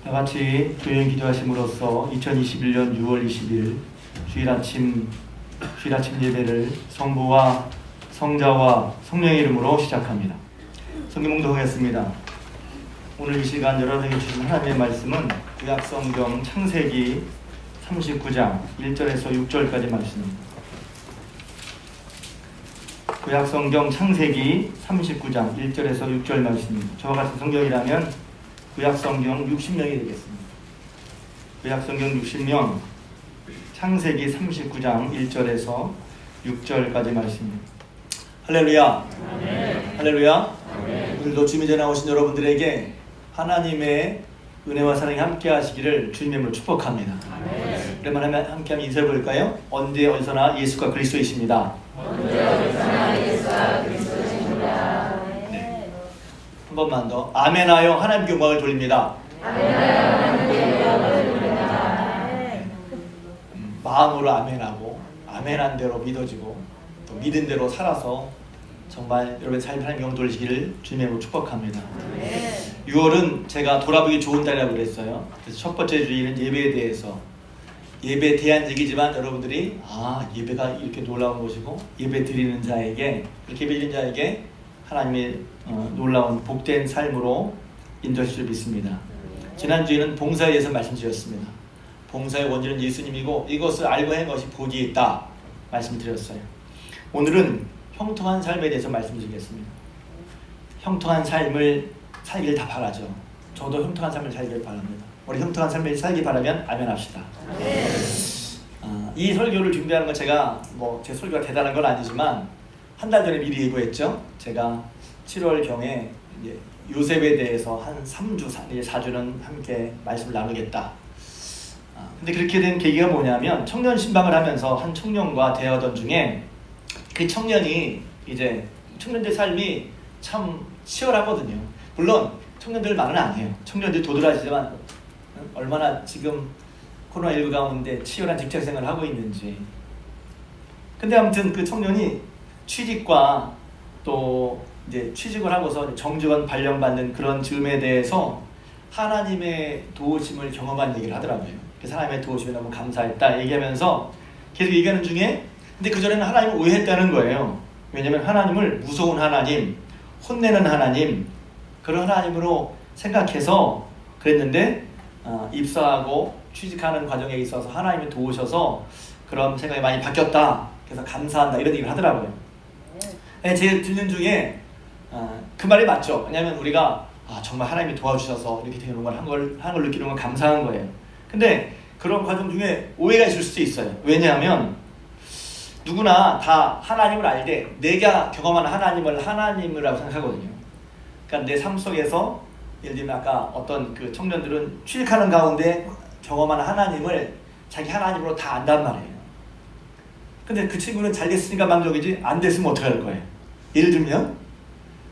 다같이 조용히 기도하심으로써 2021년 6월 20일 주일 아침 예배를 성부와 성자와 성령의 이름으로 시작합니다. 성경 묵상하겠습니다. 오늘 이 시간 여러분에게 주신 하나님의 말씀은 구약성경 창세기 39장 1절에서 6절까지 말씀입니다. 구약성경 창세기 39장 1절에서 6절 말씀입니다. 저와 같은 성경이라면 구약성경 60명이 되겠습니다. 구약성경 60명 창세기 39장 1절에서 6절까지 말씀입니다. 할렐루야. 아멘. 할렐루야. 아멘. 오늘도 주님의 전에 나오신 여러분들에게 하나님의 은혜와 사랑이 함께 하시기를 주님의 이름으로 축복합니다. 그러면 함께 인사해 볼까요? 언제 어디서나 예수가 그리스도이십니다. 언제 어디서나 예수가 그리스도이십니다. 네. 한 번만 더. 아멘하여 하나님께 영광을 돌립니다. 아멘하여 하나님께 영광을 돌립니다. 마음으로 아멘하고 아멘한 대로 믿어지고 또 믿은 대로 살아서 정말 여러분의 삶에 하나님 영광 돌리시기를 주님의 이름으로 축복합니다. 6월은 제가 돌아보기 좋은 달이라고 그랬어요. 그래서 첫 번째 주일은 예배에 대해서 예배에 대한 얘기지만 여러분들이 예배가 이렇게 놀라운 것이고 예배 드리는 자에게 그렇게 예배 드리는 자에게 하나님의 놀라운 복된 삶으로 인도하실 줄 믿습니다. 지난주에는 봉사에 대해서 말씀드렸습니다. 봉사의 원인은 예수님이고 이것을 알고 한 것이 복이 있다 말씀드렸어요. 오늘은 형통한 삶에 대해서 말씀드리겠습니다. 형통한 삶을 살기를 다 바라죠. 저도 형통한 삶을 살기를 바랍니다. 우리 형통한 삶을 살기 바라면 아멘합시다. 이 설교를 준비하는 건 제가 제 설교가 대단한 건 아니지만 한 달 전에 미리 예고했죠. 제가 7월경에 요셉에 대해서 한 3주, 4주는 함께 말씀을 나누겠다. 근데 그렇게 된 계기가 뭐냐면 청년 신방을 하면서 한 청년과 대화하던 중에 그 청년이 이제 청년들 삶이 참 치열하거든요. 물론 청년들만은 아니에요. 청년들이 도드라지지만 얼마나 지금 코로나19 가운데 치열한 직장생활을 하고 있는지. 근데 아무튼 그 청년이 취직과 또 이제 취직을 하고서 정직원 발령받는 그런 즈음에 대해서 하나님의 도우심을 경험한 얘기를 하더라고요. 그래서 하나님의 도우심에 너무 감사했다 얘기하면서 계속 얘기하는 중에 근데 그전에는 하나님을 오해했다는 거예요. 왜냐하면 하나님을 무서운 하나님, 혼내는 하나님 그런 하나님으로 생각해서 그랬는데 입사하고 취직하는 과정에 있어서 하나님이 도우셔서 그런 생각이 많이 바뀌었다. 그래서 감사한다 이런 얘기를 하더라고요. 제 듣는 중에 그 말이 맞죠. 왜냐하면 우리가 정말 하나님이 도와주셔서 이렇게 되는 걸 하는 걸 느끼는 건 감사한 거예요. 근데 그런 과정 중에 오해가 있을 수도 있어요. 왜냐하면 누구나 다 하나님을 알되 내가 경험하는 하나님을 하나님이라고 생각하거든요. 그러니까 내 삶 속에서 예를 들면 아까 어떤 그 청년들은 취직하는 가운데 경험하는 하나님을 자기 하나님으로 다 안단 말이에요. 근데 그 친구는 잘 됐으니까 만족이지 안 됐으면 어떡할 거예요? 예를 들면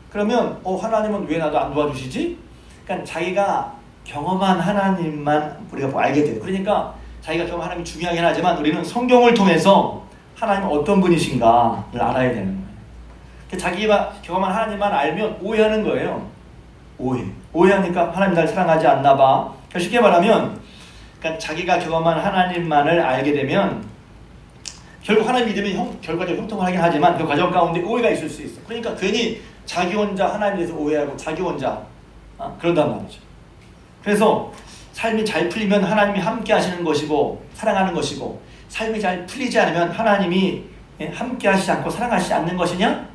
그러면 하나님은 왜 나도 안 도와주시지? 그러니까 자기가 경험한 하나님만 우리가 알게 돼요. 그러니까 자기가 경험한 하나님이 중요하긴 하지만 우리는 성경을 통해서 하나님은 어떤 분이신가를 알아야 되는 거예요. 그러니까 자기가 경험한 하나님만 알면 오해하는 거예요. 오해하니까 하나님 날 사랑하지 않나 봐. 그러니까 쉽게 말하면 그러니까 자기가 경험한 하나님만을 알게 되면 결국 하나님 믿으면 결과적으로 형통을 하긴 하지만 그 과정 가운데 오해가 있을 수 있어. 그러니까 괜히 자기 혼자 하나님에 대해서 오해하고 자기 혼자 그런단 말이죠. 그래서 삶이 잘 풀리면 하나님이 함께 하시는 것이고 사랑하는 것이고 삶이 잘 풀리지 않으면 하나님이 함께 하시지 않고 사랑하시지 않는 것이냐?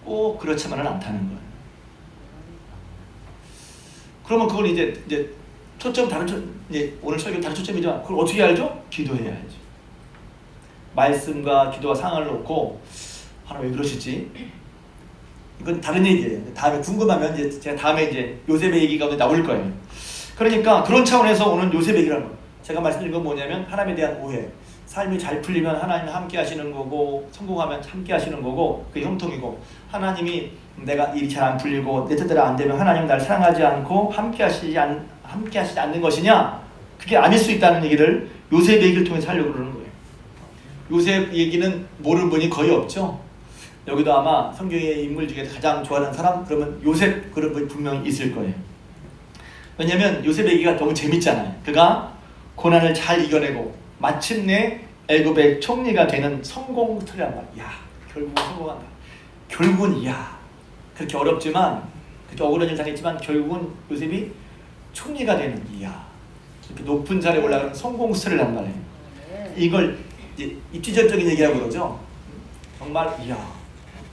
꼭 그렇지만은 않다는 거예요. 그러면 그걸 이제 초점 이제 오늘 설교 다른 초점이지만 그걸 어떻게 알죠? 기도해야죠. 말씀과 기도와 상황을 놓고 하나님 왜 그러시지? 이건 다른 얘기예요. 다음에 궁금하면 제가 다음에 요셉의 얘기가 나올 거예요. 그러니까 그런 차원에서 오늘 요셉 얘기라는 거예요. 제가 말씀드린 건 뭐냐면 하나님에 대한 오해. 삶이 잘 풀리면 하나님 함께 하시는 거고 성공하면 함께 하시는 거고 그게 형통이고 하나님이 내가 일이 잘 안 풀리고 내 뜻대로 안 되면 하나님은 나를 사랑하지 않고 함께 하시지 않는 것이냐? 그게 아닐 수 있다는 얘기를 요셉 얘기를 통해서 하려고 그러는 거예요. 요셉 얘기는 모르는 분이 거의 없죠. 여기도 아마 성경의 인물 중에 가장 좋아하는 사람 그러면 요셉 그런 분이 분명히 있을 거예요. 왜냐하면 요셉 얘기가 너무 재밌잖아요. 그가 고난을 잘 이겨내고 마침내 애굽의 총리가 되는 성공 스토리란 말이야. 야, 결국은 성공한다. 결국은 이야, 그렇게 어렵지만, 그렇게 억울한 일 당했지만 결국은 요셉이 총리가 되는 이야, 이렇게 높은 자리에 올라가는 성공 스토리란 말이에요. 이걸 이제 입지전적인 얘기라고 그러죠. 정말 이야,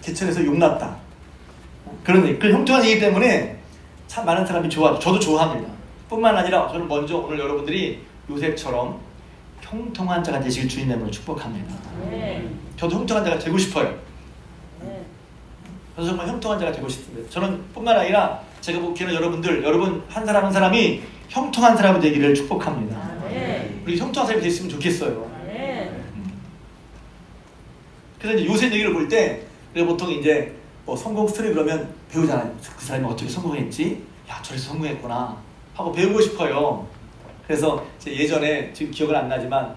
개천에서 용났다. 그런 그 형통한 얘기 때문에 참 많은 사람이 좋아하죠. 저도 좋아합니다. 뿐만 아니라 저는 먼저 오늘 여러분들이 요셉처럼 형통한 자가 되시길 주님의 축복합니다. 저도 형통한 자가 되고 싶어요. 저도 정말 형통한 자가 되고 싶습니다. 저는 뿐만 아니라 제가 보기에는 여러분 한 사람 한 사람이 형통한 사람이 되기를 축복합니다. 우리 형통한 사람이 됐으면 좋겠어요. 그래서 이제 요셉 얘기를 볼 때 보통 이제 뭐 성공 스토리 그러면 배우잖아요. 그 사람이 어떻게 성공했지? 야, 저래서 성공했구나 하고 배우고 싶어요. 그래서 예전에 지금 기억은 안 나지만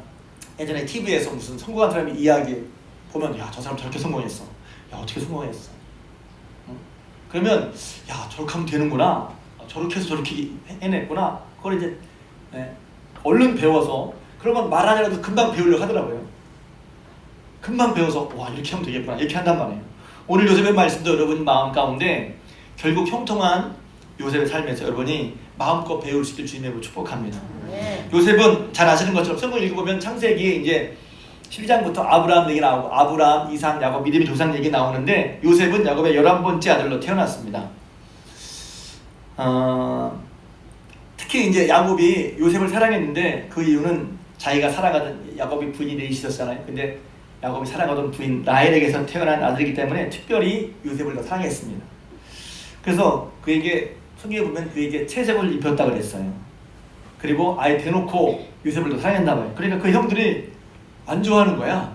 예전에 TV에서 무슨 성공한 사람이 이야기 보면 야, 저 사람 저렇게 성공했어. 야, 어떻게 성공했어? 그러면 야, 저렇게 하면 되는구나. 저렇게 해서 저렇게 해냈구나. 그걸 이제 얼른 배워서 그러면 말하자라도 금방 배우려고 하더라고요. 금방 배워서 와, 이렇게 하면 되겠구나 이렇게 한단 말이에요. 오늘 요셉의 말씀도 여러분 마음 가운데 결국 형통한 요셉의 삶에서 여러분이 마음껏 배울 수 있길 주님의 축복합니다. 요셉은 잘 아시는 것처럼 성경 읽어보면 창세기에 이제 12장부터 아브라함 얘기 나오고 아브라함, 이삭, 야곱 믿음의 조상 얘기 나오는데 요셉은 야곱의 11번째 아들로 태어났습니다. 특히 이제 야곱이 요셉을 사랑했는데 그 이유는 자기가 사랑하던 야곱이 부인이 레이시였잖아요. 근데 야곱이 사랑하던 부인 라헬에게서 태어난 아들이기 때문에 특별히 요셉을 더 사랑했습니다. 그래서 그에게 성경에 보면 그에게 채색을 입혔다 그랬어요. 그리고 아예 대놓고 요셉을 더 사랑했나 봐요. 그러니까 그 형들이 안 좋아하는 거야.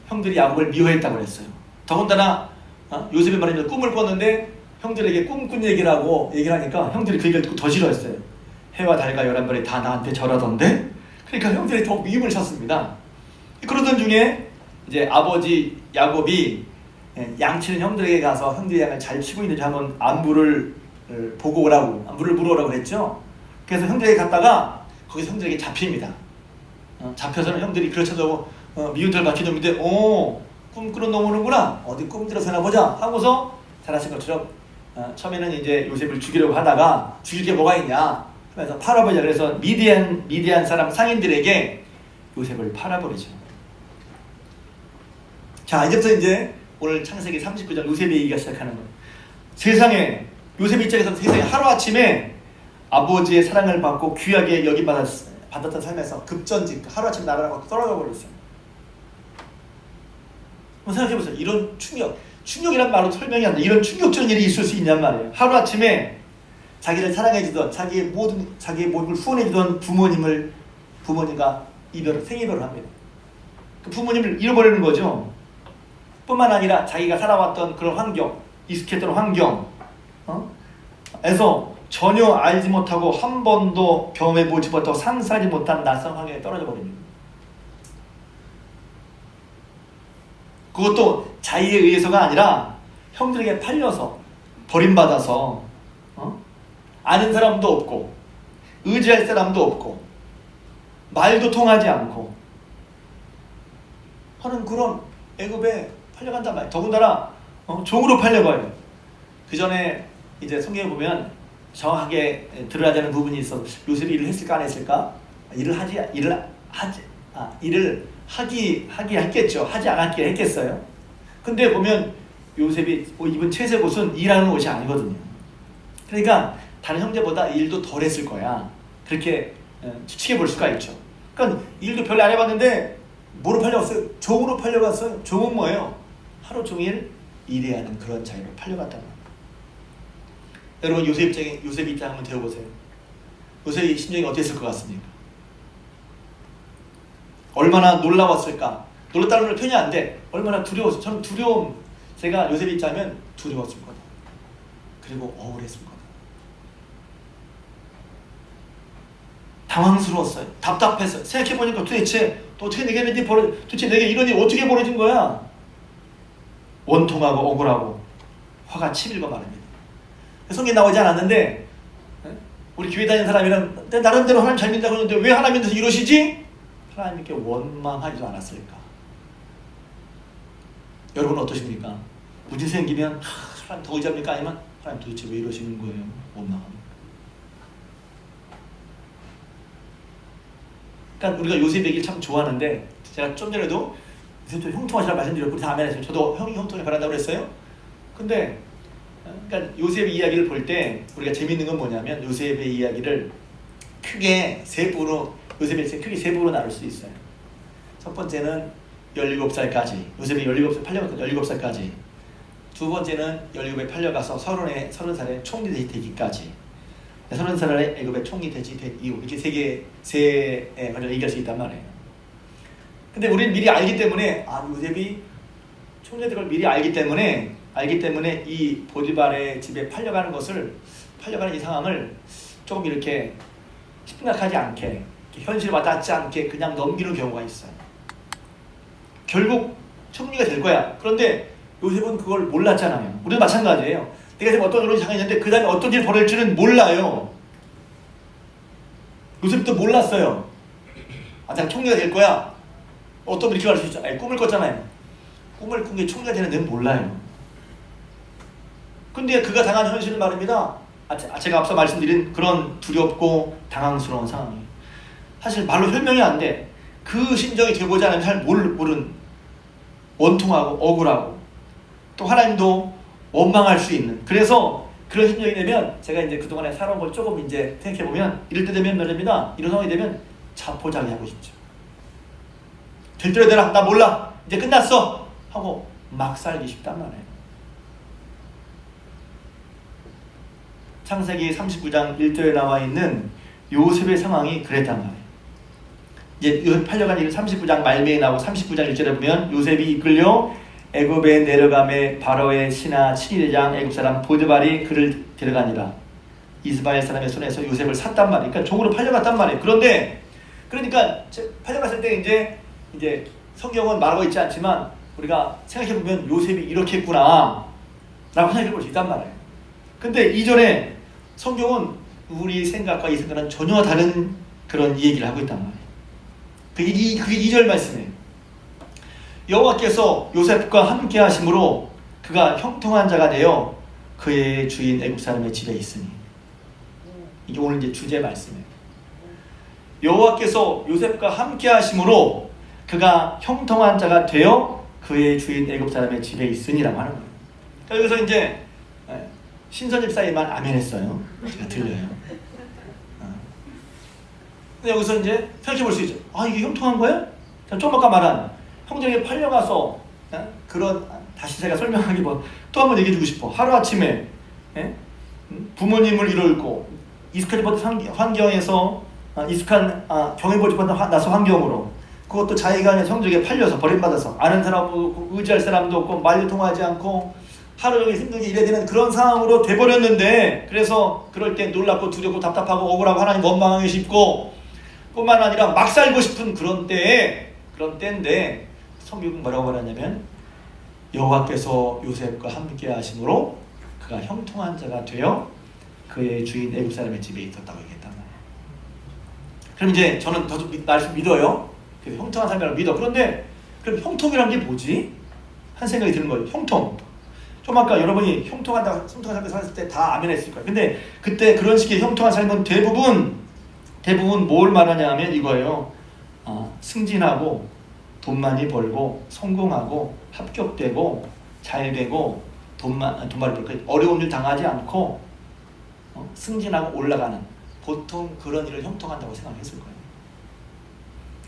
형들이 야곱을 미워했다고 그랬어요. 더군다나 요셉이 말하자면 꿈을 꿨는데 형들에게 꿈꾼 얘기를 하니까 형들이 그 얘기를 듣고 더 싫어했어요. 해와 달과 11별이 다 나한테 절하던데? 그러니까 형들이 더 미움을 샀습니다. 그러던 중에 이제 아버지 야곱이 양치는 형들에게 가서 형들이 양을 잘 치고 있는지 한번 안부를 보고 오라고, 안부를 물어오라고 했죠. 그래서 형들에게 갔다가 거기서 형들에게 잡힙니다. 잡혀서는 형들이 그렇다고 미운털 박힌 놈인데 꿈꾸는 놈 오는구나, 어디 꿈들어서나 보자 하고서 잘하신 것처럼 처음에는 이제 요셉을 죽이려고 하다가 죽일 게 뭐가 있냐 그래서 팔아버리자. 그래서 미디안 사람 상인들에게 요셉을 팔아버리죠. 자, 이제부터 이제 오늘 창세기 39장 요셉의 얘기가 시작하는 거예요. 세상에 요셉 입장에서 세상에 하루아침에 아버지의 사랑을 받고 귀하게 받았던 삶에서 급전직 하루아침에 나라가 떨어져 버렸어요. 한번 생각해보세요. 이런 충격이란 말로 설명이 안 돼. 이런 충격적인 일이 있을 수 있냔 말이에요. 하루아침에 자기를 사랑해주던 자기의 모든 걸 후원해주던 부모님과 생이별을 합니다. 그 부모님을 잃어버리는 거죠. 뿐만 아니라 자기가 살아왔던 그런 환경, 익숙했던 환경 에서 전혀 알지 못하고 한 번도 경험해보지 못하고 상상하지 못한 낯선 환경에 떨어져 버립니다. 그것도 자의에 의해서가 아니라 형들에게 팔려서 버림받아서 아는 사람도 없고 의지할 사람도 없고 말도 통하지 않고 하는 그런 애굽에 팔려간단 말이에요. 더군다나 종으로 팔려가요. 그 전에 이제 성경에 보면 정확하게 들어야 되는 부분이 있어서 요셉이 일을 했을까 안 했을까? 일을 하기 했겠죠. 하지 않았기 했겠어요. 근데 보면 요셉이 입은 채색 옷은 일하는 옷이 아니거든요. 그러니까 다른 형제보다 일도 덜 했을 거야. 그렇게 추측해 볼 수가 있죠. 그러니까 일도 별로 안 해봤는데 뭐로 팔려갔어요? 종으로 팔려갔어요. 종은 뭐예요? 하루 종일 일해야 하는 그런 자리로 팔려갔다는 거예요. 여러분 요셉 입장 한번 되어보세요. 요셉의 심정이 어땠을 것 같습니까? 얼마나 놀라웠을까? 놀랐다는 걸 표현이 안 돼. 얼마나 두려웠어. 저는 제가 요셉 입장이면 두려웠을 거다. 그리고 억울했을 거다. 당황스러웠어요. 답답했어요. 생각해보니까 도대체 어떻게 내게 이런 일이 어떻게 벌어진 거야? 원통하고 억울하고 화가 치밀고 말입니다. 성경에 나오지 않았는데 우리 교회 다니는 사람이란 나름대로 하나님 잘 믿는다고 하는데 왜 하나님 믿어서 이러시지? 하나님께 원망하지도 않았을까? 여러분 어떠십니까? 문제 생기면 하나님 더 의지합니까? 아니면 하나님 도대체 왜 이러시는 거예요? 원망합니까? 그러니까 우리가 요셉 얘기를 참 좋아하는데 제가 좀 전에도 요셉도 형통하시라고 말씀드렸고 다 아멘 했어요. 저도 형이 형통을 바란다고 그랬어요. 근데 그러니까 요셉의 이야기를 볼 때 우리가 재밌는 건 뭐냐면 요셉의 이야기를 크게 세 부분으로 나눌 수 있어요. 첫 번째는 17살까지 요셉이 17살 팔려갔던 17살까지. 두 번째는 17에 팔려가서 30살에 총리 되기까지. 30살에 애굽의 총리 되지 이후 이렇게 세에 관련 얘기할 수 있단 말이에요. 근데 우리는 미리 알기 때문에 요셉이 총리 될 걸 미리 알기 때문에 이 보디발의 집에 팔려가는 이 상황을 조금 이렇게 심각하지 않게 현실에 와닿지 않게 그냥 넘기는 경우가 있어요. 결국 총리가 될 거야. 그런데 요셉은 그걸 몰랐잖아요. 우리도 마찬가지예요. 내가 지금 어떤 그런 상황이 있는데 그 다음에 어떤 일이 벌어질지는 몰라요. 요셉도 몰랐어요. 내가 총리가 될 거야. 어떤 분이 기도할 수 있죠. 꿈을 꿨잖아요. 꿈을 꾼 게 총리가 되는 데는 몰라요. 근데 그가 당한 현실은 말입니다. 제가 앞서 말씀드린 그런 두렵고 당황스러운 상황이에요. 사실 말로 설명이 안 돼. 그 심정이 되어보지 않으면 잘 모르는 원통하고 억울하고 또 하나님도 원망할 수 있는 그래서 그런 심정이 되면 제가 이제 그동안에 살아온 걸 조금 이제 생각해보면 이럴 때 되면 말입니다. 이런 상황이 되면 자포자기 하고 싶죠. 될 대로 되라. 나 몰라. 이제 끝났어. 하고 막 살기 쉽단 말이에요. 창세기 39장 1절에 나와 있는 요셉의 상황이 그랬단 말이에요. 이제 요셉 팔려간 일은 39장 말미에 나오고 39장 1절에 보면 요셉이 이끌려 애굽에 내려가매 바로의 신하 친위대장 애굽 사람 보드발이 그를 데려가니라. 이스마엘 사람의 손에서 요셉을 샀단 말이에요. 그러니까 종으로 팔려갔단 말이에요. 그러니까 팔려갔을 때 이제 성경은 말하고 있지 않지만 우리가 생각해보면 요셉이 이렇게 했구나 라고 생각해볼 수 있단 말이에요. 근데 이전에 성경은 우리 생각과 이 생각은 전혀 다른 그런 얘기를 하고 있단 말이에요. 그게 2절 말씀이에요. 여호와께서 요셉과 함께 하심으로 그가 형통한 자가 되어 그의 주인 애굽 사람의 집에 있으니. 이게 오늘 이제 주제 말씀이에요. 여호와께서 요셉과 함께 하심으로 그가 형통한 자가 되어 그의 주인 애굽 사람의 집에 있으니라고 하는 거예요. 그러니까 여기서 이제 신선집사님만 아멘 했어요. 제가 들려요. 근데 여기서 이제 생각해 볼 수 있죠. 이게 형통한 거야? 좀 아까 말한 형제에게 팔려가서 다시 제가 설명하기 또 한 번 얘기해 주고 싶어. 하루아침에 부모님을 잃어있고 익숙하지 못한 환경에서 익숙한 경험해보지 못한 낯선 환경으로 그것도 자기가 형제에게 팔려서 버림받아서 아는 사람도 없고 의지할 사람도 없고 말도 통하지 않고 하루 종일 힘들게 일해야 되는 그런 상황으로 돼버렸는데 그래서 그럴 때 놀랍고 두렵고 답답하고 억울하고 하나님 원망하기 쉽고 뿐만 아니라 막 살고 싶은 그런 때인데 성경은 뭐라고 말하냐면 여호와께서 요셉과 함께 하심으로 그가 형통한 자가 되어 그의 주인 애굽 사람의 집에 있었다고 얘기했단 말이에요. 그럼 이제 저는 더 말씀 믿어요. 그래서 형통한 사람이라고 믿어. 그런데 그럼 형통이란 게 뭐지? 한 생각이 드는 거예요. 형통. 좀 아까 여러분이 형통한 삶을 살았을 때 다 아멘 했을 거예요. 근데 그때 그런 식의 형통한 삶은 대부분 뭘 말하냐 하면 이거예요. 승진하고 돈 많이 벌고 성공하고 합격되고 잘되고 돈 많이 벌고 어려운 일 당하지 않고 승진하고 올라가는 보통 그런 일을 형통한다고 생각했을 거예요.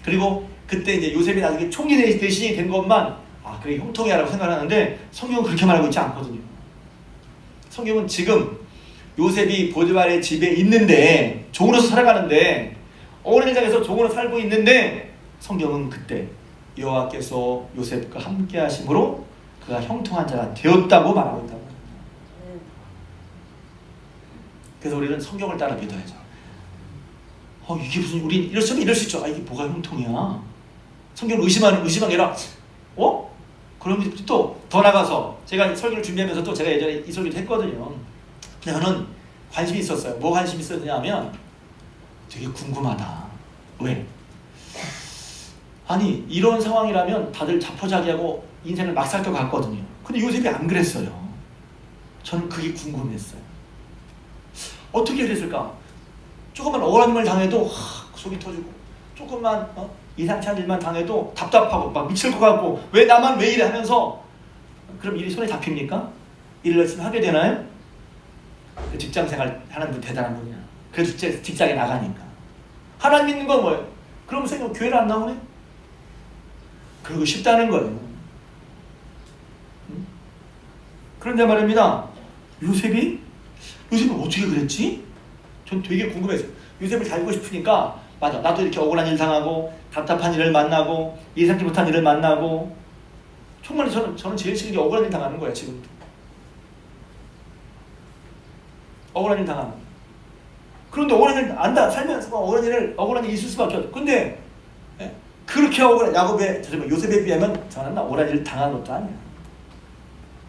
그리고 그때 이제 요셉이 나중에 총리 대신이 된 것만 그게 형통이라고 생각하는데 성경은 그렇게 말하고 있지 않거든요. 성경은 지금 요셉이 보디발의 집에 있는데 종으로서 살아가는데 어느 현장에서 종으로 살고 있는데 성경은 그때 여호와께서 요셉과 함께 하심으로 그가 형통한 자가 되었다고 말하고 있다고. 그래서 우리는 성경을 따라 믿어야죠. 이게 무슨 우리 이럴 수 있죠. 이게 뭐가 형통이야? 성경을 의심하는 게 아니라 그럼 또 더 나가서 제가 설교를 준비하면서 또 제가 예전에 이 설교도 했거든요. 근데 저는 관심이 있었어요. 뭐 관심이 있었냐면 되게 궁금하다. 왜? 아니 이런 상황이라면 다들 자포자기하고 인생을 막 살 것 같거든요. 근데 요셉이 안 그랬어요. 저는 그게 궁금했어요. 어떻게 그랬을까? 조금만 억울한 일 당해도 속이 터지고, 조금만 이상치 않은 일만 당해도 답답하고 막 미칠 것 같고, 왜 나만 왜 이래 하면서, 그럼 일이 손에 잡힙니까? 일을 열심히 하게 되나요? 그 직장생활 하는 분 대단한 분이야. 그래서 직장에 나가니까. 하나님 믿는 건 뭐예요? 그러면서 이거 교회를 안 나오네? 그러고 싶다는 거예요. 그런데 말입니다. 요셉이 어떻게 그랬지? 전 되게 궁금했어요. 요셉을 잘 알고 싶으니까, 맞아, 나도 이렇게 억울한 일 당하고 답답한 일을 만나고 예상치 못한 일을 만나고, 정말 저는 제일 싫은 게 억울한 일 당하는 거예요. 지금도 억울한 일 당하는. 그런데 억울한 일 안다 살면서 억울한 일 있을 수밖에 없어. 근데 그렇게 억울한 요셉에 비하면 저는 억울한 일 당한 것도 아니야.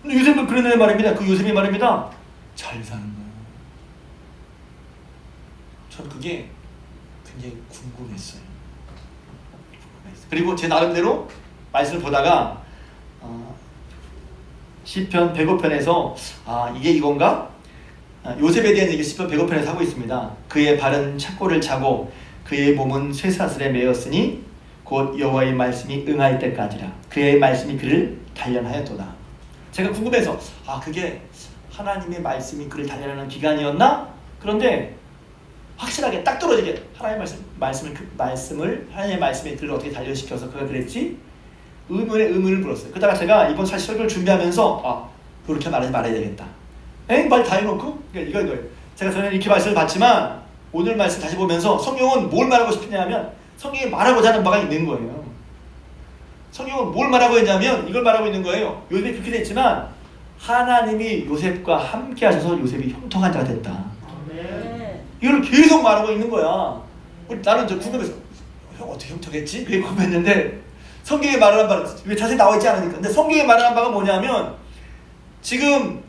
근데 요셉은 그런 애 말입니다. 그 요셉이 말입니다. 잘 사는 거야. 전 그게 굉장히 궁금했어요. 그리고 제 나름대로 말씀을 보다가 시편 105편에서 이게 이건가? 요셉에 대한 얘기 시편 105편에서 하고 있습니다. 그의 발은 착고를 차고 그의 몸은 쇠사슬에 매였으니 곧 여호와의 말씀이 응할 때까지라. 그의 말씀이 그를 단련하였도다. 제가 궁금해서 그게 하나님의 말씀이 그를 단련하는 기간이었나? 그런데 확실하게 딱 떨어지게 하나님의 말씀에 그를 어떻게 단련시켜서 그가 그랬지? 의문을 물었어요. 그러다가 제가 이번 사실 설교를 준비하면서 그렇게 말하지 말아야 되겠다. 말 다 해놓고 이거예요. 제가 전에 이렇게 말씀을 받지만 오늘 말씀 다시 보면서 성경은 뭘 말하고 싶느냐면 성경이 말하고자 하는 바가 있는 거예요. 성경은 뭘 말하고 있냐면 이걸 말하고 있는 거예요. 요셉이 그렇게 됐지만 하나님이 요셉과 함께 하셔서 요셉이 형통한 자가 됐다. 이걸 계속 말하고 있는 거야. 나는 궁금해서 형 어떻게 형통했지? 그게 궁금했는데 성경에 말하는 바는 왜 자세히 나와 있지 않으니까. 근데 성경에 말하는 바가 뭐냐면 지금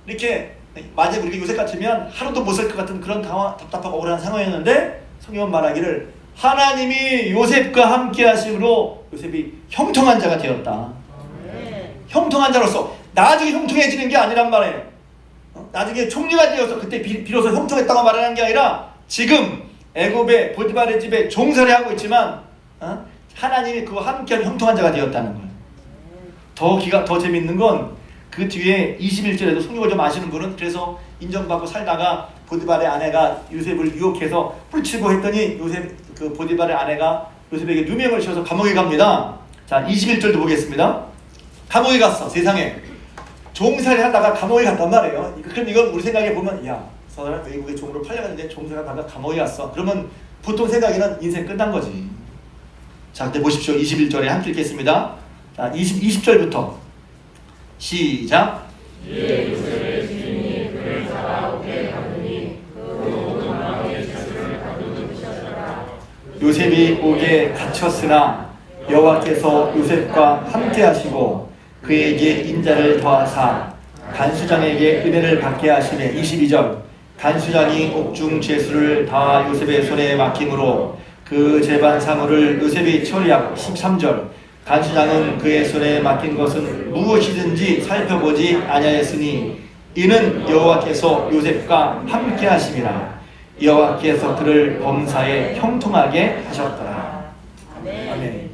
이렇게 만약 우리가 요셉 같으면 하루도 못 살 것 같은 그런 답답하고 억울한 상황이었는데 성경은 말하기를 하나님이 요셉과 함께 하심으로 요셉이 형통한 자가 되었다. 형통한 자로서 나중에 형통해지는 게 아니란 말이에요. 나중에 총리가 되어서 그때 비로소 형통했다고 말하는 게 아니라 지금 애굽의 보디발의 집에 종살이 하고 있지만 하나님이 그와 함께하는 형통한 자가 되었다는 거예요. 더 재밌는 건 그 뒤에 21절에도 성경을 좀 아시는 분은 그래서 인정받고 살다가 보디발의 아내가 요셉을 유혹해서 뿔치고 했더니 그 보디발의 아내가 요셉에게 누명을 씌워서 감옥에 갑니다. 자, 21절도 보겠습니다. 감옥에 갔어. 세상에 종살이 하다가 감옥에 갔단 말이에요. 그럼 이건 우리 생각해 보면 저 사람 외국에 종으로 팔려갔는데 종살이 하다가 감옥에 갔어. 그러면 보통 생각에는 인생 끝난 거지. 자, 그때 보십시오. 21절에 함께 읽겠습니다. 자, 20절부터 시작. 요셉의 주인이 그를 잡아오게 하더니 그 모든 왕의 자식을 가두는 것이었더라. 요셉이 옥에 갇혔으나 여호와께서 요셉과 함께하시고 그에게 인자를 더하사 간수장에게 은혜를 받게 하시매. 22절. 간수장이 옥중 죄수를 다 요셉의 손에 맡김으로 그 재반 사물을 요셉이 처리하고. 13절. 간수장은 그의 손에 맡긴 것은 무엇이든지 살펴보지 아니하였으니 이는 여호와께서 요셉과 함께 하심이라. 여호와께서 그를 범사에 형통하게 하셨더라. 아멘.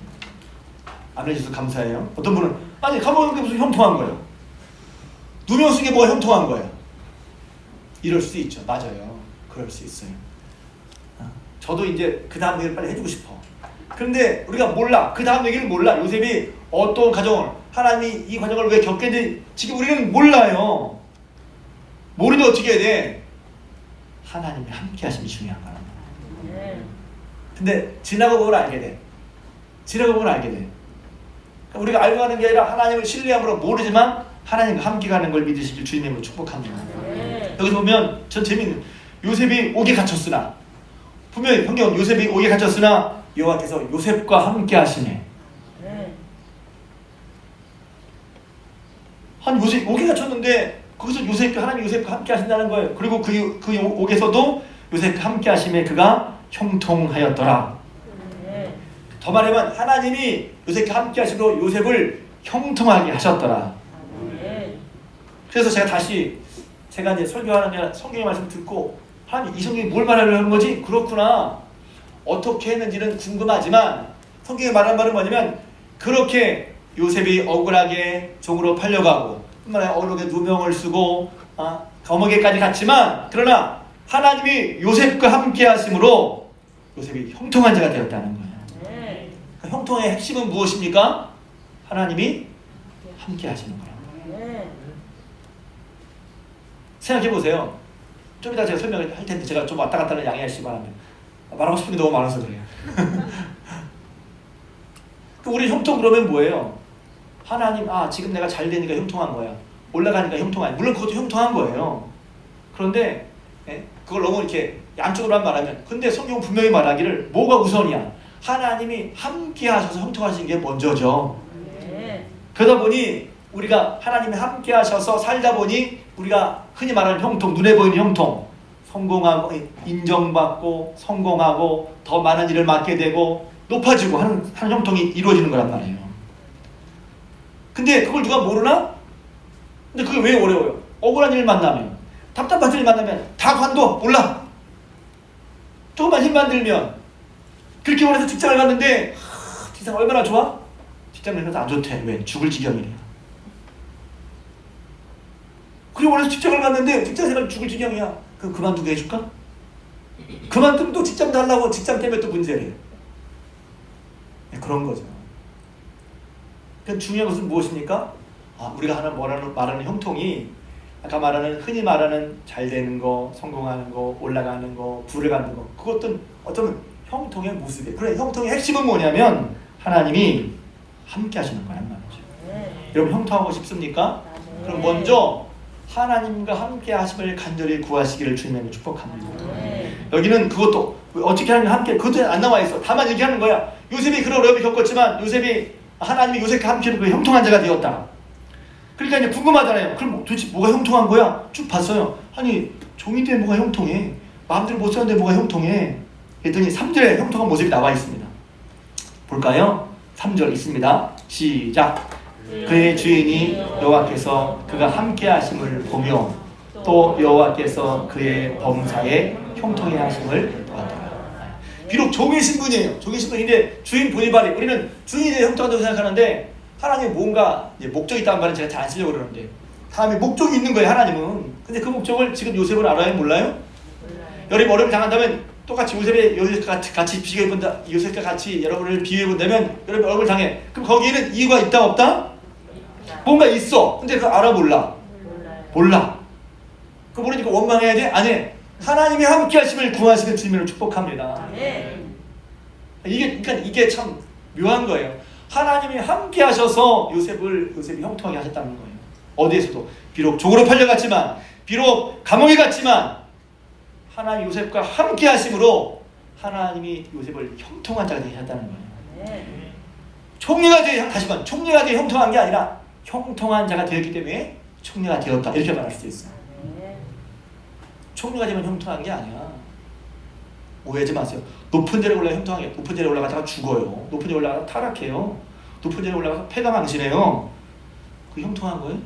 아멘. 주셔서 감사해요. 어떤 분은 감옥에 있는 게 무슨 형통한 거예요? 누명 쓴 게 뭐가 형통한 거예요? 이럴 수 있죠. 맞아요. 그럴 수 있어요. 저도 이제 그 다음 얘기를 빨리 해주고 싶어. 그런데 우리가 몰라. 그 다음 얘기를 몰라. 요셉이 어떤 과정을, 하나님이 이 과정을 왜 겪겠는지 지금 우리는 몰라요. 모르는데 어떻게 해야 돼? 하나님이 함께 하심이 중요한 거란 말이야. 근데 지나고 보면 알게 돼. 그러니까 우리가 알고 가는 게 아니라 하나님을 신뢰함으로 모르지만 하나님과 함께 가는 걸 믿으시길 주님으로 축복합니다. 여기 보면 전 재밌는, 요셉이 옥에 갇혔으나, 분명히 성경 요셉이 옥에 갇혔으나 여호와께서 요셉과 함께 하시네. 아니 요셉 옥에 갇혔는데 거기서 하나님 요셉과 함께 하신다는 거예요. 그리고 그 옥에서도 요셉과 함께 하심에 그가 형통하였더라. 더 말하면 하나님이 요셉과 함께 하시고 요셉을 형통하게 하셨더라. 그래서 제가 이제 설교하는 성경의 말씀 듣고 하나님 이 성경이 뭘 말하려는 거지? 그렇구나. 어떻게 했는지는 궁금하지만 성경이 말하는 말은 뭐냐면 그렇게 요셉이 억울하게 종으로 팔려가고 어록에 누명을 쓰고 감옥에까지 갔지만 그러나 하나님이 요셉과 함께 하심으로 요셉이 형통한 자가 되었다는 거예요. 그 형통의 핵심은 무엇입니까? 하나님이 함께 하시는 거예요. 생각해 보세요. 좀 이따 제가 설명을 할 텐데 제가 좀 왔다 갔다 하는 양해하시기 바랍니다. 말하고 싶은 게 너무 많아서 그래요. 우리 형통 그러면 뭐예요? 하나님, 지금 내가 잘 되니까 형통한 거야. 올라가니까 형통한, 물론 그것도 형통한 거예요. 그런데 그걸 너무 이렇게 양쪽으로만 말하면, 근데 성경은 분명히 말하기를 뭐가 우선이야? 하나님이 함께 하셔서 형통하신 게 먼저죠. 그러다 보니 우리가 하나님이 함께 하셔서 살다 보니 우리가 흔히 말하는 형통, 눈에 보이는 형통, 성공하고 인정받고 성공하고 더 많은 일을 맡게 되고 높아지고 하는 형통이 이루어지는 거란 말이에요. 근데 그걸 누가 모르나? 근데 그게 왜 어려워요? 억울한 일 만나면, 답답한 일 만나면 다 관둬, 몰라. 조금만 힘만 들면, 그렇게 원해서 직장을 갔는데 직장 얼마나 좋아? 직장을 가서 안 좋대. 왜? 죽을 지경이래요. 그리고 원해서 직장을 갔는데 직장 생활 죽을 지경이야. 그럼 그만두게 해줄까? 그만두면 또 직장 달라고 직장 때문에 또 문제래요. 그런 거죠. 그러니까 중요한 것은 무엇입니까? 우리가 말하는 형통이 아까 말하는 흔히 말하는 잘 되는 거, 성공하는 거, 올라가는 거, 부를 갖는 거, 그것도 어쩌면 형통의 모습이에요. 그래, 형통의 핵심은 뭐냐면 하나님이 함께 하시는 거란 말이죠. 여러분 형통하고 싶습니까? 그럼 먼저 하나님과 함께 하심을 간절히 구하시기를 주님에게 축복합니다. 여기는 그것도 어떻게 하는 함께 그것도 안 나와 있어. 다만 얘기하는 거야. 요셉이 그런 어려움을 겪었지만 하나님이 요셉과 함께 그 형통한 자가 되었다. 그러니까 이제 궁금하잖아요. 그럼 도대체 뭐가 형통한 거야? 쭉 봤어요. 아니 종인데 뭐가 형통해? 마음대로 못 사는데 뭐가 형통해? 그랬더니 3절에 형통한 모습이 나와 있습니다. 볼까요? 3절 있습니다. 시작. 그의 주인이 여호와께서 그가 함께 하심을 보며 또 여호와께서 그의 범사에 형통해 하심을 보았더라. 비록 종의 신분이에요. 종의 신분인데 주인 보디발이, 우리는 주인이 형통하다고 생각하는데 하나님은 뭔가 목적이 있다는 말은 제가 잘 안 쓰려고 그러는데 다음에 목적이 있는 거예요. 하나님은. 근데 그 목적을 지금 요셉은 알아요? 몰라요? 여러분 어려움을 당한다면 똑같이 요셉과 같이 비교해본다. 요셉과 같이 여러분을 비교해본다면 여러분 어려움을 당해. 그럼 거기에는 이유가 있다 없다? 뭔가 있어. 근데 그거 알아 몰라? 몰라. 그거 모르니까 원망해야 돼? 안 해. 하나님이 함께 하심을 구하시는 주님을 축복합니다. 이게 참 묘한 거예요. 하나님이 함께 하셔서 요셉이 형통하게 하셨다는 거예요. 어디에서도 비록 종으로 팔려갔지만, 비록 감옥에 갔지만 하나님 요셉과 함께 하심으로 하나님이 요셉을 형통한 자가 되게 하셨다는 거예요. 총리가 되어 형통한 게 아니라 형통한 자가 되었기 때문에 총리가 되었다, 이렇게 말할 수도 있어요. 총리가 되면 형통한 게 아니야. 오해하지 마세요. 높은 데를 올라가 형통하게, 높은 데를 올라가다가 죽어요. 높은 데를 올라가다가 타락해요. 높은 데를 올라가서 패가망신해요. 그게 형통한 거예요?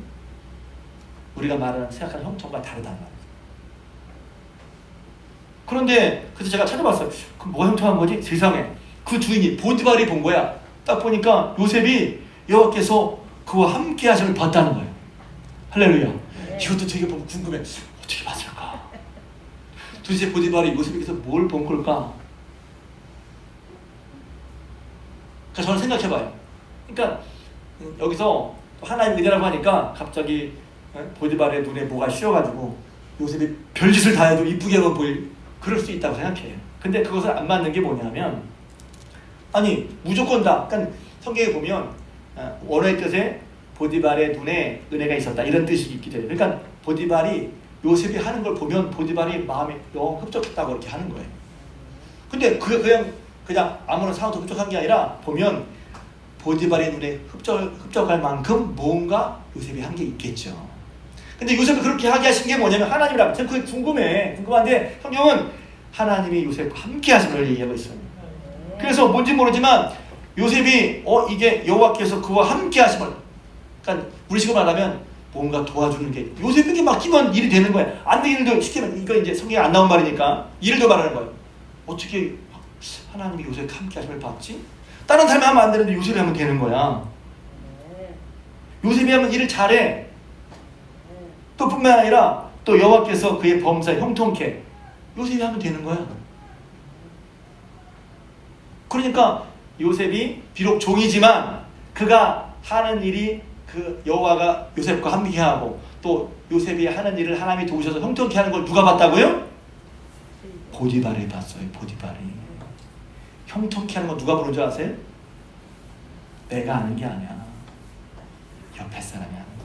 우리가 생각하는 형통과 다르다는 말이에요. 그런데 그래서 제가 찾아봤어요. 그럼 뭐가 형통한 거지? 세상에 그 주인이 보디발이 본 거야. 딱 보니까 요셉이 여호와께서 그와 함께 하심을 봤다는 거예요. 할렐루야. 이것도 되게 보면 궁금해. 어떻게 봤을까? 도대체 보디발이 요셉에게서 뭘 본 걸까? 그러니까 저는 생각해봐요. 그러니까 여기서 하나님 은혜라고 하니까 갑자기 보디발의 눈에 뭐가 씌어가지고 요셉이 별짓을 다 해도 이쁘게만 그럴 수 있다고 생각해요. 근데 그것을 안 맞는 게 뭐냐면, 아니 무조건 다, 그러니까 성경에 보면 원어의 뜻에 보디발의 눈에 은혜가 있었다, 이런 뜻이 있기도 해요. 그러니까 보디발이 요셉이 하는 걸 보면 보디발이 마음에 영 흡족했다고 이렇게 하는 거예요. 근데 그냥 아무런 상황도 흡족한 게 아니라 보면 보디발의 눈에 흡족할 만큼 뭔가 요셉이 한 게 있겠죠. 근데 요셉을 그렇게 하게 하신 게 뭐냐면 하나님이라. 제가 그게 궁금한데 성경은 하나님이 요셉과 함께 하심을 얘기하고 있어요. 그래서 뭔지 모르지만 요셉이 이게 여호와께서 그와 함께 하심을, 그러니까 우리 식으로 말하면 뭔가 도와주는 게, 요셉에게 맡기면 일이 되는 거야. 안 되는 일도 쉽게, 이거 이제 성경에 안 나온 말이니까 일을 더 말하는 거예요. 어떻게 하나님이 요셉과 함께 하심을 받지? 다른 사람이 하면 안 되는데 요셉이 하면 되는 거야. 요셉이 하면 일을 잘해. 또 뿐만 아니라 또 여호와께서 그의 범사에 형통케 요셉이 하면 되는 거야. 그러니까 요셉이 비록 종이지만 그가 하는 일이 그 여호와가 요셉과 함께하고, 또 요셉이 하는 일을 하나님이 도우셔서 형통케 하는 걸 누가 봤다고요? 보디발이 봤어요. 보디발이. 형통케 하는 거 누가 보는 줄 아세요? 내가 아는 게 아니야. 옆에 사람이 아는 거.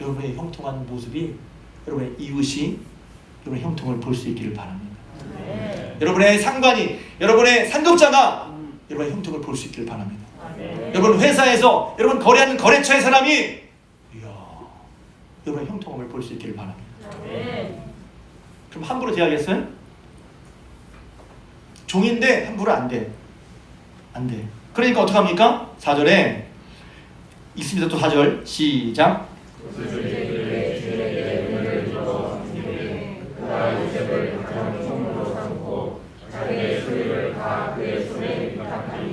여러분의 형통한 모습이, 여러분의 이웃이 여러분의 형통을 볼 수 있기를 바랍니다. 여러분의 상관이, 여러분의 상급자가 여러분의 형통을 볼 수 있기를 바랍니다. 여러분 회사에서, 여러분 거래하는 거래처의 사람이 여러분의 형통함을 볼 수 있기를 바랍니다. 그럼 함부로 대하겠어요? 종인데 함부로 안 돼. 그러니까 어떻게 합니까? 4절에 있습니다. 또 4절 시작.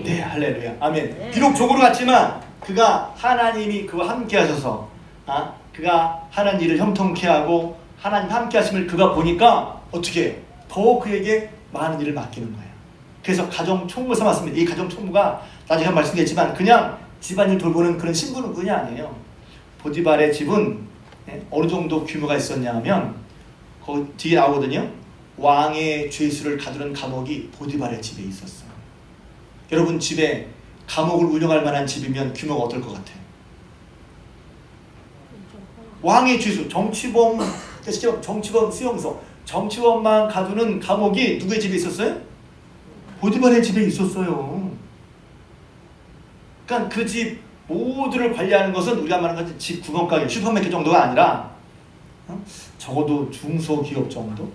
네, 할렐루야, 아멘. 비록 종으로 갔지만 그가 하나님이 그와 함께 하셔서 그가 하는 일을 형통케 하고 하나님 함께 하심을 그가 보니까 어떻게 더 그에게 많은 일을 맡기는 거예요. 그래서 가정 총무 삼았습니다. 이 가정 총무가 나중에 말씀드렸지만 그냥 집안일 돌보는 그런 신분은 그냥 아니에요. 보디발의 집은 어느 정도 규모가 있었냐 하면 그 뒤에 나오거든요. 왕의 죄수를 가두는 감옥이 보디발의 집에 있었어요. 여러분 집에 감옥을 운영할 만한 집이면 규모가 어떨 것 같아요? 왕의 죄수, 정치범 수용소, 정치범만 가두는 감옥이 누구의 집에 있었어요? 보디발의 집에 있었어요. 그러니까 그 집 모두를 관리하는 것은 우리가 말하는 집 구멍가게, 슈퍼마켓 정도가 아니라 적어도 중소기업 정도?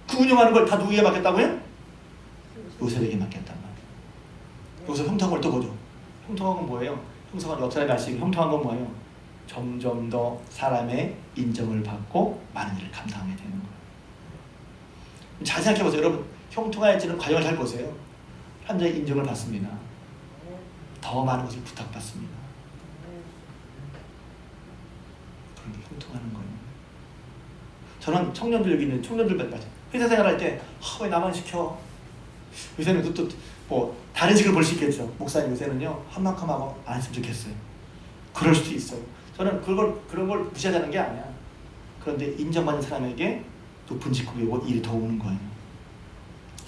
그 운영하는 걸 다 누구에게 맡겼다고요? 요셉에게 맡겼단 말이에요. 요셉 형통한 걸 또 보죠. 형통한 건 뭐예요? 형통한 옆 사람이 아시고 형통한 건 뭐예요? 점점 더 사람의 인정을 받고 많은 일을 감당하게 되는 거예요. 잘 생각해보세요. 여러분 형통해지는 과정을 잘 보세요. 현장의 인정을 받습니다. 더 많은 것을 부탁받습니다. 그런 게 형통하는 거예요. 저는 청년들, 여기 있는 청년들 회사 생활할 때 왜 나만 시켜? 요새는 또 뭐 다른 식으로 볼 수 있겠죠. 목사님 요새는요 한만큼 하고 안 했으면 좋겠어요. 그럴 수도 있어요. 저는 그런 걸 무시하자는 게 아니야. 그런데 인정받는 사람에게 높은 직급이 일이 더 오는 거예요.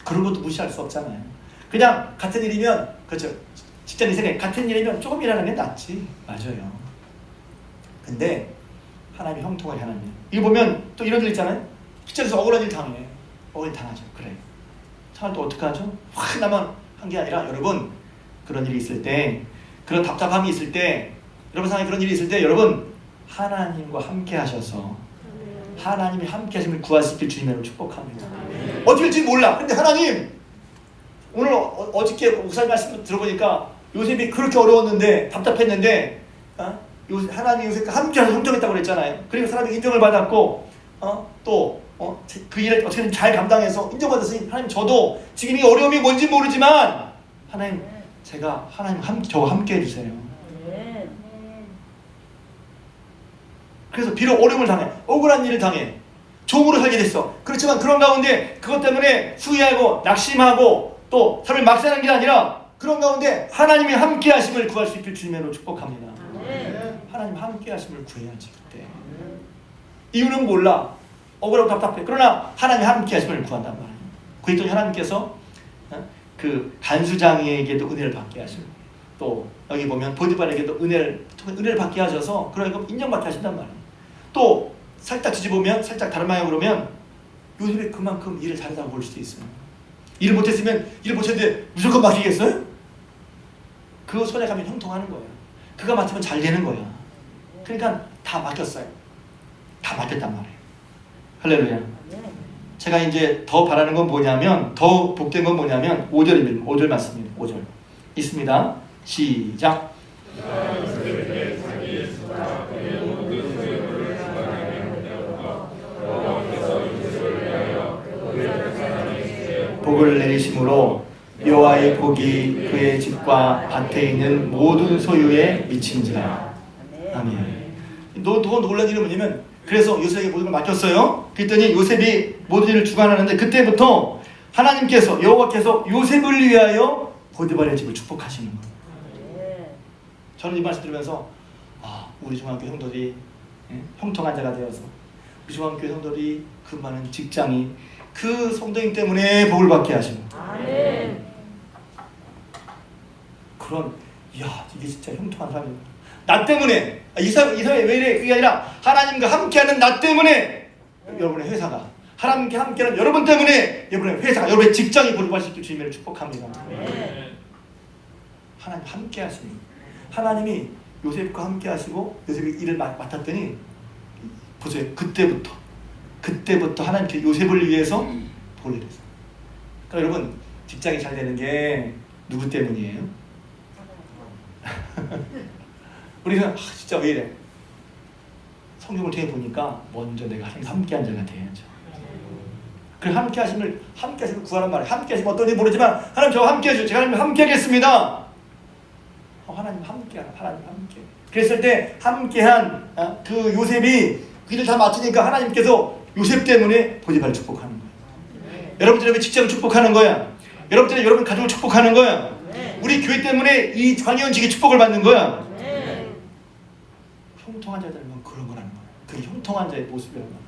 그런 것도 무시할 수 없잖아요. 그냥 같은 일이면, 그렇죠, 직장 인생에 같은 일이면 조금 일하는 게 낫지. 맞아요. 근데 하나님이 형통하게 하는 일, 이거 보면 또 이런 일 있잖아요. 직장에서 억울한 일 당해. 억울 당하죠. 그래. 상할 또 어떻게 하죠? 확 나만 한 게 아니라, 여러분 그런 일이 있을 때, 그런 답답함이 있을 때, 여러분 상황에 그런 일이 있을 때, 여러분 하나님과 함께 하셔서 하나님이 함께 하심을 구하시길 주님으로 축복합니다. 어떻게 될지 몰라. 근데 하나님, 오늘 어저께 목사님 말씀 들어보니까 요셉이 그렇게 어려웠는데, 답답했는데 하나님 요셉과 함께 하셔서 형통했다고 그랬잖아요. 그리고 사람이 인정을 받았고 또 그 일을 어떻게든 잘 감당해서 인정받았으니, 하나님 저도 지금 이 어려움이 뭔지 모르지만 하나님 제가 하나님 저와 함께 해주세요. 그래서 비록 어려움을 당해, 억울한 일을 당해, 종으로 살게 됐어. 그렇지만 그런 가운데 그것 때문에 후회하고 낙심하고 또 삶을 막 사는 게 아니라, 그런 가운데 하나님이 함께 하심을 구할 수 있길 주님으로 축복합니다. 하나님 함께 하심을 구해야지. 그때 이유는 몰라, 억울하고 답답해. 그러나 하나님 함께 하심을 구한단 말이에요. 그랬더니 하나님께서 그 간수장에게도 은혜를 받게 하시고, 또 여기 보면 보디발에게도 은혜를 받게 하셔서 그러니까 인정받게 하신단 말이에요. 또 살짝 뒤집으면, 살짝 다른 방향으로 보면 요셉이 그만큼 일을 잘했다고 볼 수도 있어요. 일을 못했으면 일을 못했는데 무조건 맡기겠어요? 그 손에 가면 형통하는 거예요. 그가 맡으면 잘 되는 거야. 그러니까 다 맡겼어요. 다 맡겼단 말이에요. 할렐루야. 제가 이제 더 바라는 건 뭐냐면, 더 복된 건 뭐냐면 5절입니다. 5절 말씀입니다. 5절 있습니다. 시작. 복을 내리심으로 여호와의 복이 그의 집과 밭에 있는 모든 소유에 미친지라. 아멘. 더 놀란 일은 뭐냐면, 그래서 요셉에게 모든 걸 맡겼어요. 그랬더니 요셉이 모든 일을 주관하는데, 그때부터 하나님께서, 여호와께서 요셉을 위하여 보디발의 집을 축복하시는 거예요. 저는 이 말씀 들으면서 우리 중앙교 형들이 형통한 자가 되어서, 우리 중앙교 형들이 그 많은 직장이 그 성도님 때문에 복을 받게 하시는 거예요. 그런, 이게 진짜 형통한 사람이다. 나 때문에, 이 사람이 왜 이래? 그게 아니라 하나님과 함께하는 나 때문에 여러분의 회사가, 하나님과 함께하는 여러분 때문에 여러분의 회사가, 여러분의 직장이 복을 받을 수 있게 주님을 축복합니다. 하나님 함께 하시니, 하나님이 요셉과 함께 하시고 요셉이 일을 맡았더니 보세요. 그때부터 하나님께 요셉을 위해서 복을 내렸어요. 그러니까 여러분, 직장이 잘 되는 게 누구 때문이에요? 우리는 진짜 왜 이래? 성경을 통해 보니까 먼저 내가 하나님과 함께한 자가 돼야죠. 그 함께 하심을 구하란 말이에요. 함께 하시면 어떤지 모르지만 하나님 저와 함께 해주세요. 제가 하나님 함께 하겠습니다. 하나님 함께. 그랬을 때 함께한 그 요셉이 그들 다 맡으니까 하나님께서 요셉 때문에 보디발을 축복하는 거예요. 여러분들의 직장을 축복하는 거야. 여러분들의 여러분 가족을 축복하는 거야. 우리 교회 때문에 이 광연직이 축복을 받는 거야. 형통한 자들은 그런 거라는 거예요. 그게 형통한 자의 모습이라는 거죠.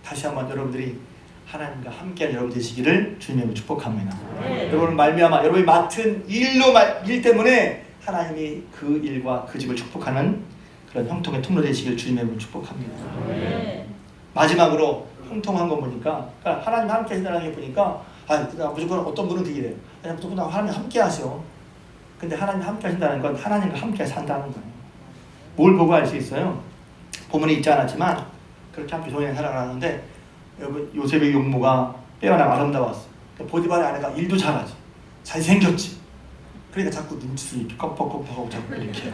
다시 한번 여러분들이 하나님과 함께한 여러분 되시기를 주님의 축복합니다. 여러분 말미암아 여러분이 맡은 일 때문에 하나님이 그 일과 그 집을 축복하는 그런 형통의 통로 되시기를 주님의 축복합니다. 마지막으로 형통한 거 보니까, 그러니까 하나님 함께 하신다는 게 보니까 무조건 어떤 분은 그게 돼요. 그냥 무조건 하나님 함께 하셔. 근데 하나님 함께 하신다는 건 하나님과 함께 산다는 거예요. 뭘 보고 알 수 있어요? 본문에 있지 않았지만 그렇게 함께 동행해 살아가는데, 여러분 요셉의 용모가 빼어나고 아름다웠어. 그러니까 보디발의 아내가 일도 잘하지, 잘생겼지. 그러니까 자꾸 눈치를 이렇게 꺽뻑꺽뻑하고 자꾸 이렇게.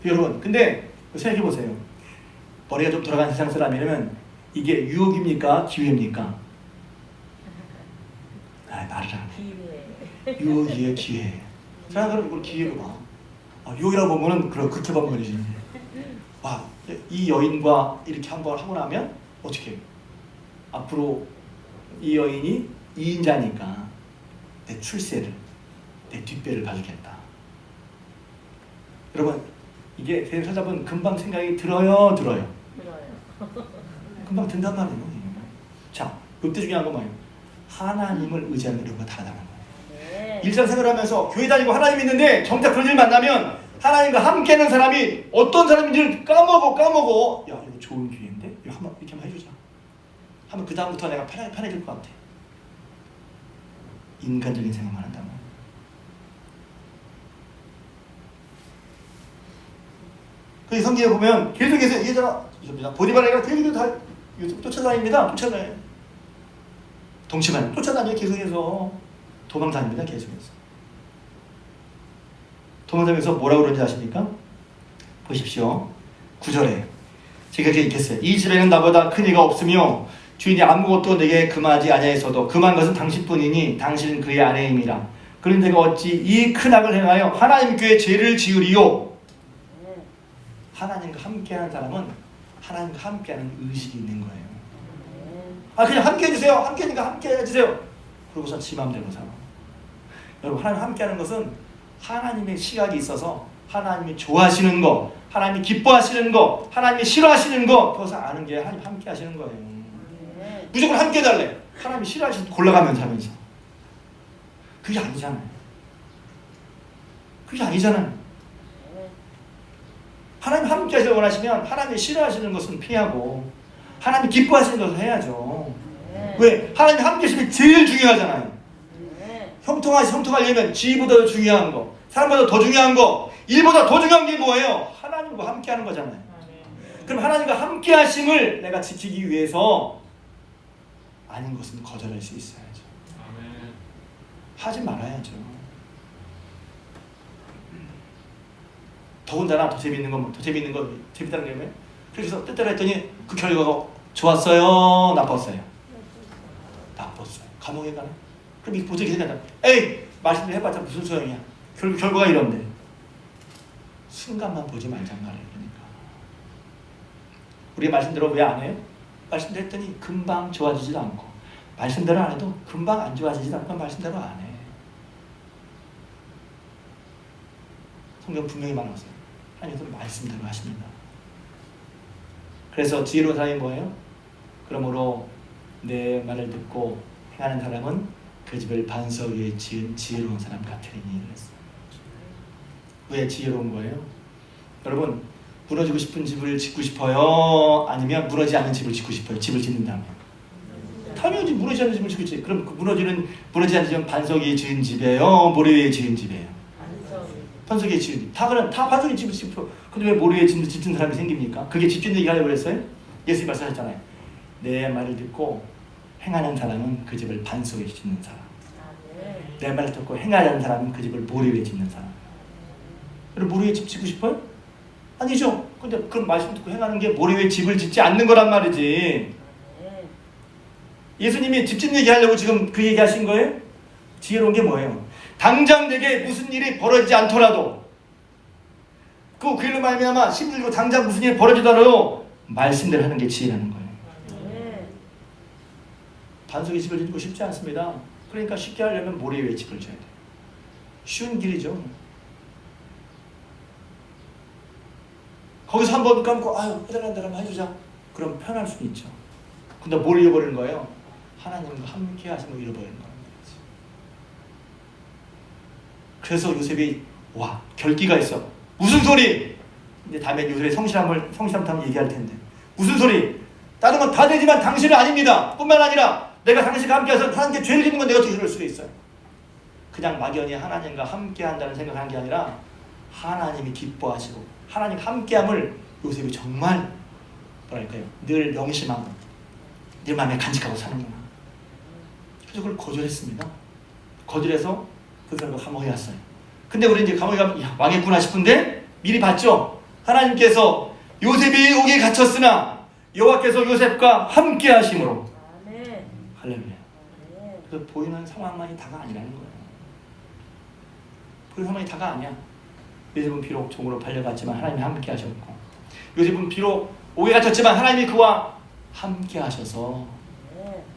여러분, 근데 생각해 보세요. 머리가 좀 돌아간 세상 사람이라면 이게 유혹입니까? 기회입니까? 말을 안 해. 유혹이에요, 기회. 사람들은 이걸 기회로 봐. 유혹이라고 보면은 그렇게 보면 거지. 이 여인과 이렇게 한번 하고 나면 어떻게 해요? 앞으로 이 여인이 2인자니까 내 출세를, 내 뒷배를 봐주겠다. 여러분, 이게 세상 찾아보면 금방 생각이 들어요? 금방 든단 말이에요. 자, 이때 중요한 건 뭐예요? 하나님을 의지하는 이런 거 다르다는 거예요. 일상생활을 하면서 교회 다니고 하나님 있는데 정작 그런 일 만나면 하나님과 함께하는 사람이 어떤 사람인지를 까먹어. 야, 이거 좋은 기회인데? 이거 한번 이렇게 한번 해주자. 하면 그 다음부터 내가 편해질 것 같아. 인간적인 생각만 한단 말이야. 그 성경에 보면 계속해서 예전에 보디발에가 계속해서 다 쫓아다닙니다. 동시만 쫓아다녀. 계속해서 도망다닙니다. 계속해서 도망다니면서 뭐라고 그러는지 아십니까? 보십시오. 9절에 제가 이렇게 읽겠어요. 이 집에는 나보다 큰 이가 없으며 주인이 아무것도 내게 금하지 아니하였어도 금한 것은 당신뿐이니 당신은 그의 아내임이라. 그런 내가 어찌 이 큰 악을 행하여 하나님께 죄를 지으리요. 하나님과 함께하는 사람은 하나님과 함께하는 의식이 있는 거예요. 그냥 함께 해주세요. 함께니까 함께 해주세요. 그러고서 지 맘대로 살아. 여러분, 하나님 함께하는 것은 하나님의 시각이 있어서 하나님이 좋아하시는 거, 하나님이 기뻐하시는 거, 하나님이 싫어하시는 거, 그것을 아는 게 하나님 함께 하시는 거예요. 무조건 함께 해달래. 하나님이 싫어하시는 골라가면서 하면서. 그게 아니잖아요. 하나님 함께 하시길 원하시면 하나님이 싫어하시는 것은 피하고 하나님이 기뻐하시는 것을 해야죠. 왜? 하나님 함께 하시면 제일 중요하잖아요. 형통하려면 지위보다 더 중요한 거, 사람보다 더 중요한 거, 일보다 더 중요한 게 뭐예요? 하나님과 함께 하는 거잖아요. 그럼 하나님과 함께 하심을 내가 지키기 위해서 아닌 것은 거절할 수 있어야죠. 하지 말아야죠. 더군다나 더 재밌는 거 재밌다는 게 뭐예요? 그래서 뜻대로 했더니 그 결과가 좋았어요? 나빴어요? 나빴어요. 감옥에 가네? 그럼 이 보통 이렇게 생각한다. 에이! 말씀을 해봤자 무슨 소용이야? 결과가 이런데. 순간만 보지 말자는 말이에요. 그러니까. 우리 말씀대로 왜 안 해요? 말씀대로 했더니 금방 좋아지지도 않고, 말씀대로 안 해도 금방 안 좋아지지도 않고 말씀대로 안 해. 성경 분명히 말하세요. 하나님께서 말씀대로 하십니다. 그래서 지혜로운 사람이 뭐예요? 그러므로 내 말을 듣고 행하는 사람은 그 집을 반석 위에 지은 지혜로운 사람 같으리니 그랬어요. 왜 지혜로운 거예요? 여러분, 무너지고 싶은 집을 짓고 싶어요? 아니면 무너지지 않는 집을 짓고 싶어요? 집을 짓는다면 당연히 무너지지 않는 집을 짓고 싶지. 그럼 그 무너지지 않는 집은 반석 위에 지은 집이에요? 모래 위에 지은 집이에요? 반석 위에 지은 집. 다 반석 위에 집을 짓고 싶어. 근데 왜 모래 위에 짓는 사람이 생깁니까? 그게 집 짓는 얘기 하려고 그랬어요? 예수님 말씀하셨잖아요. 내 말을 듣고 행하는 사람은 그 집을 반석 위에 짓는 사람. 내 말을 듣고 행하지 않는 사람은 그 집을 모래 위에 짓는 사람. 여러분, 모래 위에 집 짓고 싶어요? 아니죠. 근데 그런 말씀 듣고 행하는 게 모래 위에 집을 짓지 않는 거란 말이지. 예수님이 집 짓는 얘기 하려고 지금 그 얘기 하신 거예요? 지혜로운 게 뭐예요? 당장 내게 무슨 일이 벌어지지 않더라도, 그 일로 말미암아 힘들고 당장 무슨 일이 벌어지더라도 말씀대로 하는 게 지혜라는 거예요. 반석의 집을 짓고 싶지 않습니다. 그러니까 쉽게 하려면 모래 위에 집을 져야 돼요. 쉬운 길이죠. 거기서 한 번 감고 아유 해달라는 대로 해주자. 그럼 편할 수 있죠. 근데 뭘 잃어버리는 거예요? 하나님과 함께 하심을 잃어버리는 거예요. 그래서 요셉이 와 결기가 있어. 무슨 소리? 이제 다음에 요셉의 성실함을 한번 얘기할 텐데 무슨 소리? 다른 건 다 되지만 당신은 아닙니다. 뿐만 아니라 내가 당신과 함께해서 하나님께 죄를 짓는 건 내가 어떻게 그럴 수가 있어요? 그냥 막연히 하나님과 함께한다는 생각을 하는 게 아니라 하나님이 기뻐하시고 하나님 함께함을 요셉이 정말 뭐랄까요? 늘 명심하고 내 마음에 간직하고 사는구나. 그래서 그걸 거절했습니다. 거절해서 그 사람과 감옥에 갔어요. 근데 우리 이제 감옥에 가면 야, 망했구나 싶은데 미리 봤죠? 하나님께서 요셉이 옥에 갇혔으나 여호와께서 요셉과 함께 하심으로 할렐루야. 그래서 보이는 상황만이 다가 아니라는 거예요. 보이는 상황이 다가 아니야. 요셉은 비록 종으로 팔려갔지만 하나님이 함께 하셨고, 요셉은 비록 옥에 갇혔지만 하나님이 그와 함께 하셔서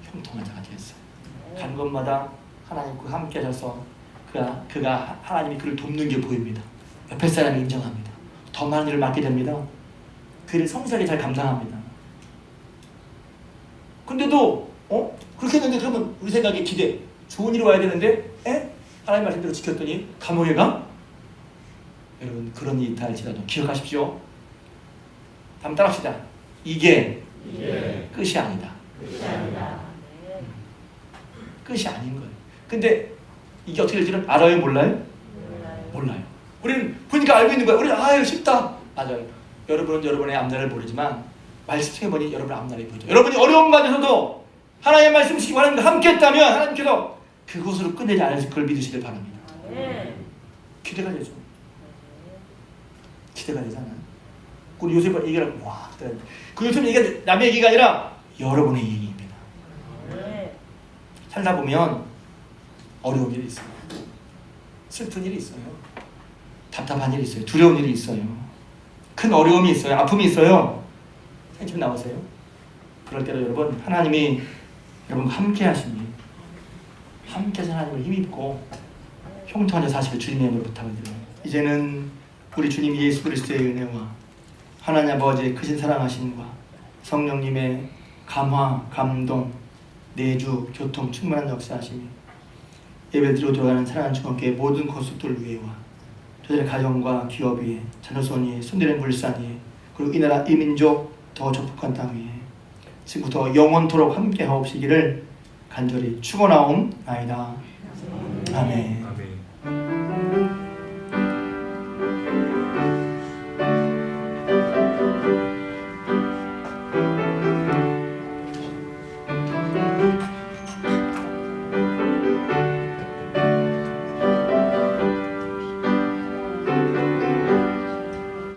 형통한 자가 되었어요. 간 곳마다 하나님과 함께 하셔서 그가 하나님이 그를 돕는 게 보입니다. 옆에 사람이 인정합니다. 더 많은 일을 맡게 됩니다. 그 일을 성실하게 잘 감당합니다. 근데도 그렇게 했는데 그러면 우리 생각에 기대 좋은 일이 와야 되는데 하나님 말씀대로 지켰더니 감옥에 가? 여러분 그런 일이 있다할지라도 기억하십시오. 다음 따라합시다. 이게 끝이 아니다. 끝이 아닌 거예요. 근데 이게 어떻게 될지는 알아요? 몰라요? 몰라요. 우리는 보니까 알고 있는 거야. 우리는 아유 쉽다. 맞아요. 여러분은 여러분의 앞날을 모르지만 말씀해 보니 여러분의 앞날이 보이죠. 여러분이 어려운 가운데서도 하나님의 말씀 지키고 하나님과 함께 했다면 하나님께서 그곳으로 끝내지 않으실 걸 믿으시길 바랍니다. 기대가 되죠. 기대가 되잖아요. 우리 요셉과 얘기를 하고 와, 그 요셉 얘기가 남의 얘기가 아니라 여러분의 얘기입니다. 살다 보면 어려운 일이 있어요. 슬픈 일이 있어요. 답답한 일이 있어요. 두려운 일이 있어요. 큰 어려움이 있어요. 아픔이 있어요. 좀 나오세요. 그럴 때도 여러분 하나님이 여러분과 함께 하시니 함께 하나님을 힘입고 형통한 자 사시길 주님의 이름으로 부탁을 드려요. 이제는 우리 주님 예수 그리스도의 은혜와 하나님 아버지의 크신 사랑하심과 성령님의 감화, 감동, 내주, 교통, 충만한 역사하심이 예배드리고 들어가는 사랑하는 중원교회 모든 고속들 위에와 저들의 가정과 기업 위에 자녀손 위에 손대는 물산 위에 그리고 이 나라 이 민족 더 조폭한 땅 위에 지금부터 영원토록 함께 하옵시기를 간절히 축원하옵나이다. 아멘.